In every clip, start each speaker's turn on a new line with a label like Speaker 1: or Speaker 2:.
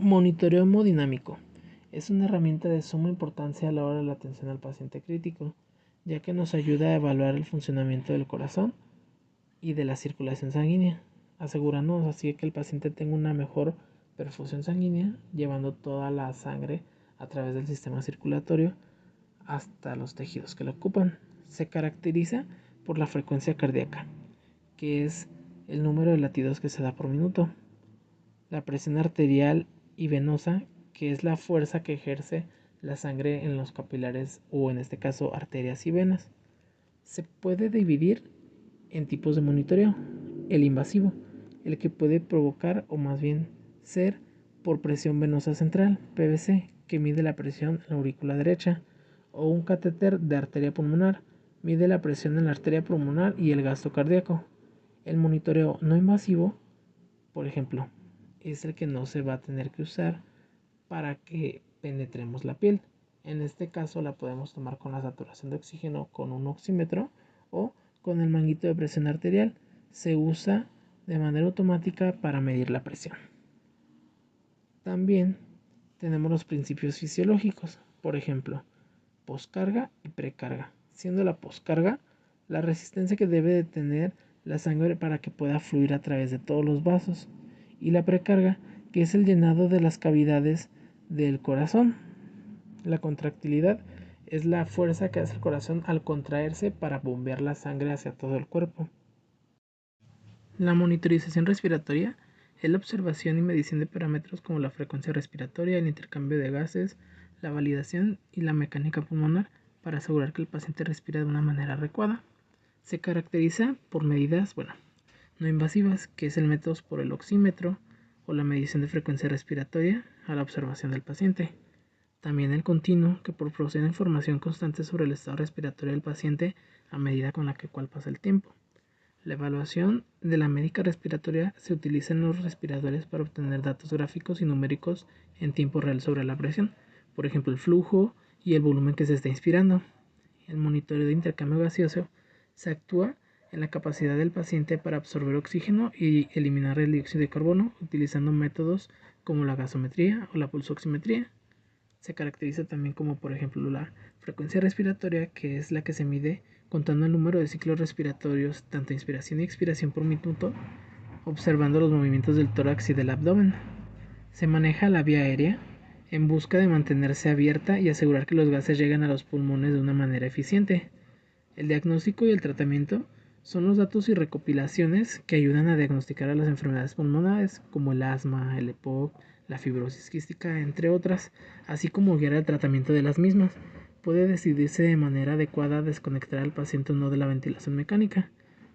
Speaker 1: Monitoreo hemodinámico. Es una herramienta de suma importancia a la hora de la atención al paciente crítico, ya que nos ayuda a evaluar el funcionamiento del corazón y de la circulación sanguínea, asegurándonos así que el paciente tenga una mejor perfusión sanguínea, llevando toda la sangre a través del sistema circulatorio hasta los tejidos que lo ocupan. Se caracteriza por la frecuencia cardíaca, que es el número de latidos que se da por minuto, la presión arterial y venosa, que es la fuerza que ejerce la sangre en los capilares o en este caso arterias y venas. Se puede dividir en tipos de monitoreo. El invasivo, el que puede provocar o más bien ser por presión venosa central, PVC, que mide la presión en la aurícula derecha, o un catéter de arteria pulmonar, mide la presión en la arteria pulmonar y el gasto cardíaco. El monitoreo no invasivo, por ejemplo, es el que no se va a tener que usar para que penetremos la piel. En este caso la podemos tomar con la saturación de oxígeno con un oxímetro o con el manguito de presión arterial. Se usa de manera automática para medir la presión. También tenemos los principios fisiológicos, por ejemplo, poscarga y precarga. Siendo la poscarga la resistencia que debe de tener la sangre para que pueda fluir a través de todos los vasos, y la precarga, que es el llenado de las cavidades del corazón. La contractilidad es la fuerza que hace el corazón al contraerse para bombear la sangre hacia todo el cuerpo. La monitorización respiratoria es la observación y medición de parámetros como la frecuencia respiratoria, el intercambio de gases, la validación y la mecánica pulmonar para asegurar que el paciente respira de una manera adecuada. Se caracteriza por medidas, no invasivas, que es el método por el oxímetro o la medición de frecuencia respiratoria a la observación del paciente. También el continuo, que proporciona información constante sobre el estado respiratorio del paciente a medida con la que cual pasa el tiempo. La evaluación de la médica respiratoria se utiliza en los respiradores para obtener datos gráficos y numéricos en tiempo real sobre la presión, por ejemplo el flujo y el volumen que se está inspirando. El monitoreo de intercambio gaseoso se actúa en la capacidad del paciente para absorber oxígeno y eliminar el dióxido de carbono utilizando métodos como la gasometría o la pulsoximetría. Se caracteriza también como por ejemplo la frecuencia respiratoria, que es la que se mide contando el número de ciclos respiratorios, tanto inspiración y expiración por minuto, observando los movimientos del tórax y del abdomen. Se maneja la vía aérea en busca de mantenerse abierta y asegurar que los gases lleguen a los pulmones de una manera eficiente. El diagnóstico y el tratamiento son los datos y recopilaciones que ayudan a diagnosticar a las enfermedades pulmonares como el asma, el EPOC, la fibrosis quística, entre otras, así como guiar el tratamiento de las mismas. Puede decidirse de manera adecuada a desconectar al paciente o no de la ventilación mecánica.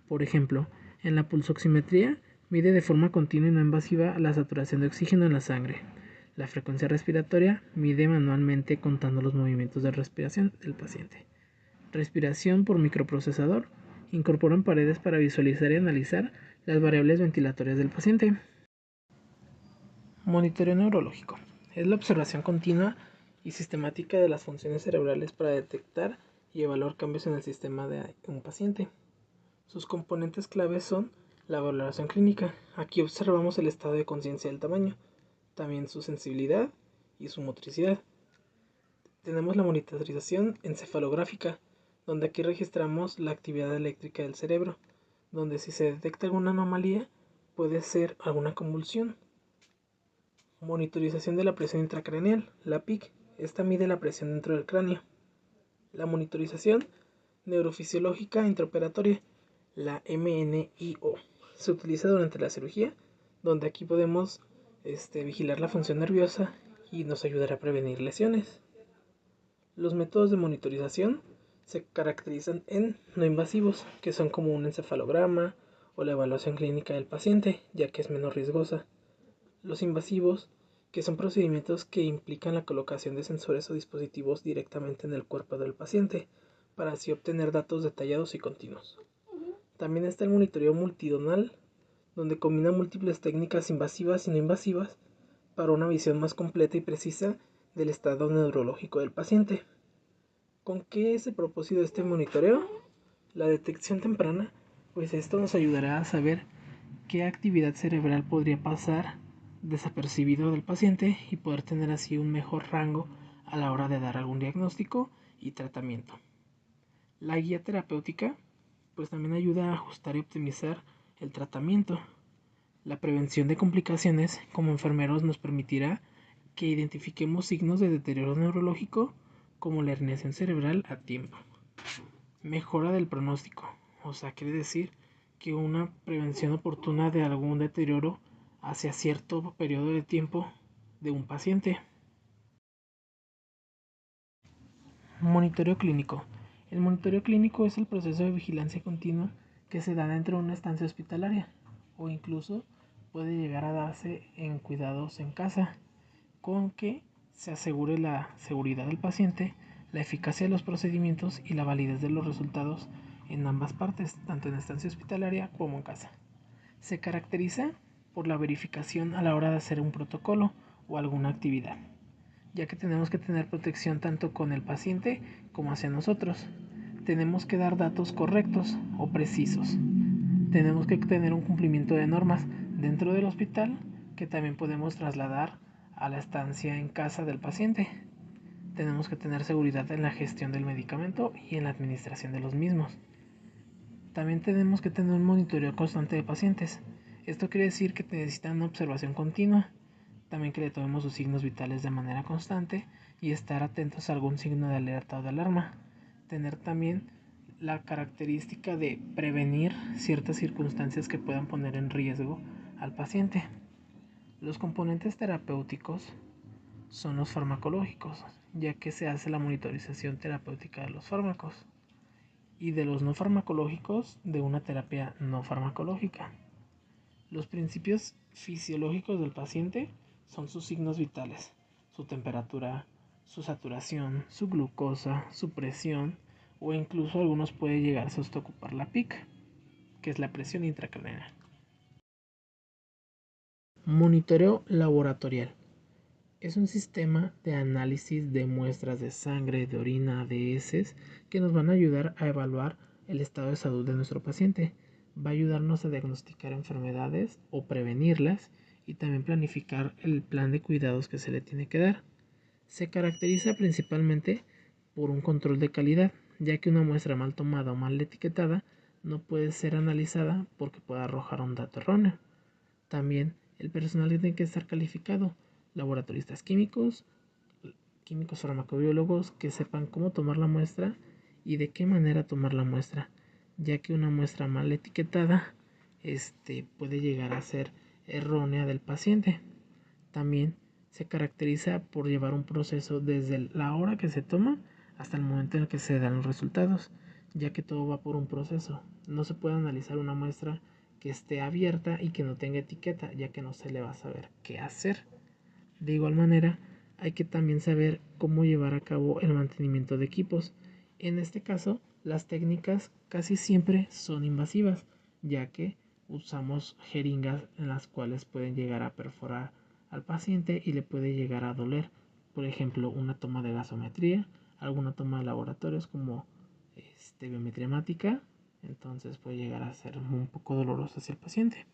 Speaker 1: Por ejemplo, en la pulsoximetría mide de forma continua y no invasiva la saturación de oxígeno en la sangre. La frecuencia respiratoria mide manualmente contando los movimientos de respiración del paciente. Respiración por microprocesador. Incorporan paredes para visualizar y analizar las variables ventilatorias del paciente. Monitoreo neurológico. Es la observación continua y sistemática de las funciones cerebrales para detectar y evaluar cambios en el sistema de un paciente. Sus componentes claves son la valoración clínica. Aquí observamos el estado de conciencia del tamaño, también su sensibilidad y su motricidad. Tenemos la monitorización encefalográfica, donde aquí registramos la actividad eléctrica del cerebro, donde si se detecta alguna anomalía puede ser alguna convulsión. Monitorización de la presión intracraneal, la PIC. Esta mide la presión dentro del cráneo. La monitorización neurofisiológica intraoperatoria, la MNIO. Se utiliza durante la cirugía, donde aquí podemos vigilar la función nerviosa y nos ayudará a prevenir lesiones. Los métodos de monitorización se caracterizan en no invasivos, que son como un encefalograma o la evaluación clínica del paciente, ya que es menos riesgosa. Los invasivos, que son procedimientos que implican la colocación de sensores o dispositivos directamente en el cuerpo del paciente, para así obtener datos detallados y continuos. También está el monitoreo multidonal, donde combina múltiples técnicas invasivas y no invasivas para una visión más completa y precisa del estado neurológico del paciente. ¿Con qué es el propósito de este monitoreo? La detección temprana, pues esto nos ayudará a saber qué actividad cerebral podría pasar desapercibido del paciente y poder tener así un mejor rango a la hora de dar algún diagnóstico y tratamiento. La guía terapéutica pues también ayuda a ajustar y optimizar el tratamiento. La prevención de complicaciones como enfermeros nos permitirá que identifiquemos signos de deterioro neurológico como la herniación cerebral a tiempo. Mejora del pronóstico, o sea, quiere decir que una prevención oportuna de algún deterioro hacia cierto periodo de tiempo de un paciente. Monitoreo clínico. El monitoreo clínico es el proceso de vigilancia continua que se da dentro de una estancia hospitalaria o incluso puede llegar a darse en cuidados en casa, con que se asegure la seguridad del paciente, la eficacia de los procedimientos y la validez de los resultados en ambas partes, tanto en estancia hospitalaria como en casa. Se caracteriza por la verificación a la hora de hacer un protocolo o alguna actividad, ya que tenemos que tener protección tanto con el paciente como hacia nosotros. Tenemos que dar datos correctos o precisos. Tenemos que tener un cumplimiento de normas dentro del hospital que también podemos trasladar a la estancia en casa del paciente. Tenemos que tener seguridad en la gestión del medicamento y en la administración de los mismos. También tenemos que tener un monitoreo constante de pacientes. Esto quiere decir que necesitan una observación continua, también que le tomemos sus signos vitales de manera constante y estar atentos a algún signo de alerta o de alarma. Tener también la característica de prevenir ciertas circunstancias que puedan poner en riesgo al paciente. Los componentes terapéuticos son los farmacológicos, ya que se hace la monitorización terapéutica de los fármacos, y de los no farmacológicos de una terapia no farmacológica. Los principios fisiológicos del paciente son sus signos vitales, su temperatura, su saturación, su glucosa, su presión o incluso algunos puede llegar a ocupar la PIC, que es la presión intracraneal. Monitoreo laboratorial. Es un sistema de análisis de muestras de sangre, de orina, de heces que nos van a ayudar a evaluar el estado de salud de nuestro paciente. Va a ayudarnos a diagnosticar enfermedades o prevenirlas y también planificar el plan de cuidados que se le tiene que dar. Se caracteriza principalmente por un control de calidad, ya que una muestra mal tomada o mal etiquetada no puede ser analizada porque puede arrojar un dato erróneo. También el personal tiene que estar calificado, laboratoristas químicos, químicos farmacobiólogos que sepan cómo tomar la muestra y de qué manera tomar la muestra, ya que una muestra mal etiquetada puede llegar a ser errónea del paciente. También se caracteriza por llevar un proceso desde la hora que se toma hasta el momento en el que se dan los resultados, ya que todo va por un proceso. No se puede analizar una muestra que esté abierta y que no tenga etiqueta, ya que no se le va a saber qué hacer. De igual manera, hay que también saber cómo llevar a cabo el mantenimiento de equipos. En este caso, las técnicas casi siempre son invasivas, ya que usamos jeringas en las cuales pueden llegar a perforar al paciente y le puede llegar a doler. Por ejemplo, una toma de gasometría, alguna toma de laboratorios como biometría hemática, entonces puede llegar a ser un poco doloroso hacia el paciente.